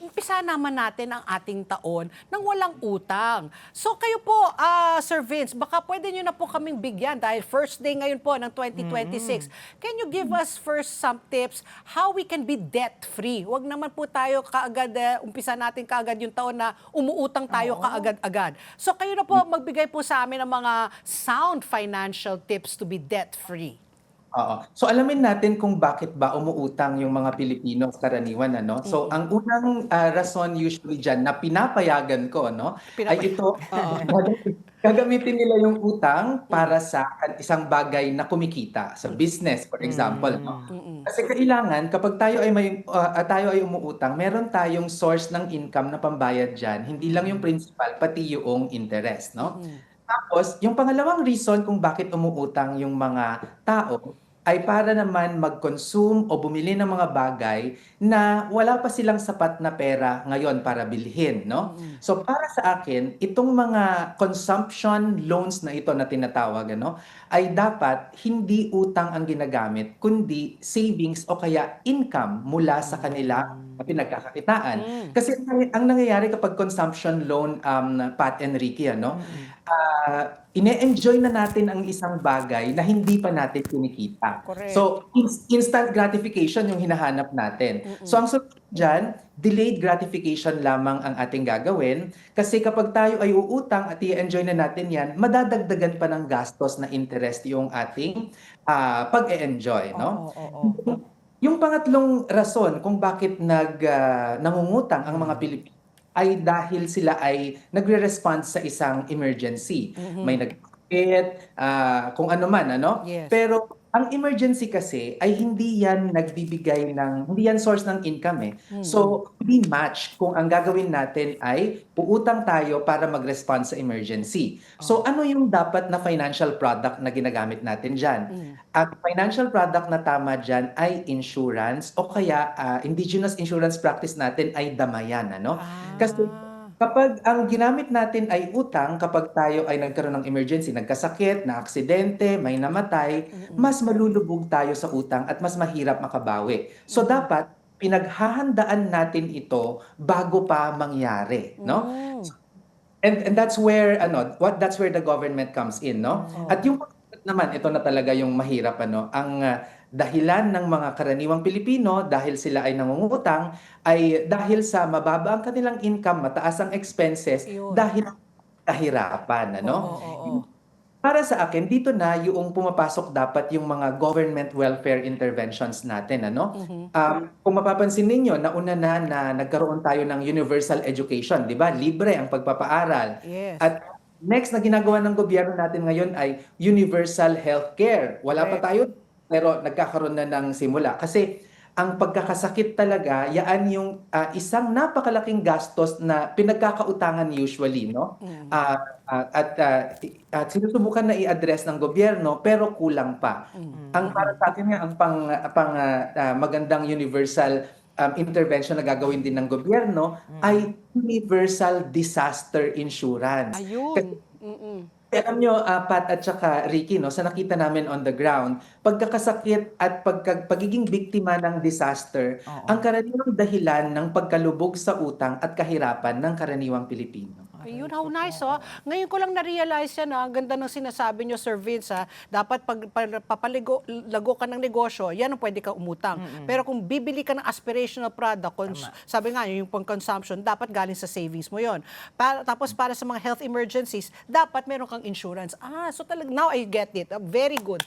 umpisa naman natin ang ating taon nang walang utang. So kayo po, Sir Vince, baka pwede nyo na po kaming bigyan dahil first day ngayon po ng 2026. Can you give us first some tips how we can be debt-free? Huwag naman po tayo kaagad, umpisa natin kaagad yung taon na umuutang tayo kaagad-agad. So kayo na po magbigay po sa amin ng mga sound financial tips to be debt-free. Oo. So alamin natin kung bakit ba umuutang yung mga Pilipino karaniwan ano. So ang unang rason usually diyan na pinapayagan ko no ay ito Oo. gagamitin nila yung utang para sa isang bagay na kumikita sa business for example no. Kasi kailangan kapag tayo ay tayo ay umuutang, meron tayong source ng income na pambayad diyan. Hindi lang yung principal pati yung interest no. Tapos, yung pangalawang reason kung bakit umuutang yung mga tao ay para naman mag-consume o bumili ng mga bagay na wala pa silang sapat na pera ngayon para bilhin, no? So para sa akin, itong mga consumption loans na ito na tinatawag, ano, ay dapat hindi utang ang ginagamit, kundi savings o kaya income mula sa kanila na pinagkakakitaan. Kasi ang nangyayari kapag consumption loan, Pat and Ricky, ano, ine-enjoy na natin ang isang bagay na hindi pa natin kinikita. Correct. So, instant gratification yung hinahanap natin. So, ang solution dyan, delayed gratification lamang ang ating gagawin. Kasi kapag tayo ay uutang at i-enjoy na natin yan, madadagdagan pa ng gastos na interest yung ating pag-e-enjoy. No? Oo. Yung pangatlong rason kung bakit nangungutang ang mga Pilipino ay dahil sila ay nagre-respond sa isang emergency. May nagkasakit, kung ano man, ano? Yes. Pero ang emergency kasi ay hindi yan source ng income eh. So, hindi match kung ang gagawin natin ay uutang tayo para mag-respond sa emergency. So, ano yung dapat na financial product na ginagamit natin dyan? Ang financial product na tama dyan ay insurance o kaya indigenous insurance practice natin ay damayan. Ano? Kasi kapag ang ginamit natin ay utang, kapag tayo ay nagkaroon ng emergency, nagkasakit, na aksidente, may namatay, mas malulubog tayo sa utang at mas mahirap makabawi. So dapat pinaghahandaan natin ito bago pa mangyari, no? And that's where the government comes in, no? At yung naman ito na talaga yung mahirap ano, ang dahilan ng mga karaniwang Pilipino dahil sila ay nangungutang ay dahil sa mababa ang kanilang income, mataas ang expenses Yun. dahil kahirapan, ano? Oo. Para sa akin, dito na yung pumapasok dapat yung mga government welfare interventions natin, ano? Kung mapapansin ninyo, nauna na nagkaroon tayo ng universal education, di ba? Libre ang pagpapaaral. Yes. At next na ginagawa ng gobyerno natin ngayon ay universal healthcare. Wala pa Correct. tayo, pero nagkakaroon na ng simula. Kasi ang pagkakasakit talaga, yaan yung isang napakalaking gastos na pinagkakautangan usually, no? At sinusubukan na i-address ng gobyerno pero kulang pa. Ang para sa akin nga ang magandang universal intervention na gagawin din ng gobyerno ay universal disaster insurance. Ayun. Alam nyo, Pat at saka Ricky, no, sa nakita namin on the ground, pagkakasakit at pagiging biktima ng disaster, ang karaniwang dahilan ng pagkalubog sa utang at kahirapan ng karaniwang Pilipino. Ayun, how nice, oh. Ngayon ko lang na-realize yan, Ang ganda ng sinasabi nyo, Sir Vince, Dapat lago ka ng negosyo, yan ang pwede ka umutang. Pero kung bibili ka ng aspirational product, sabi nga, yung pang-consumption, dapat galing sa savings mo yon. Tapos para sa mga health emergencies, dapat meron kang insurance. So talagang, now I get it. Very good.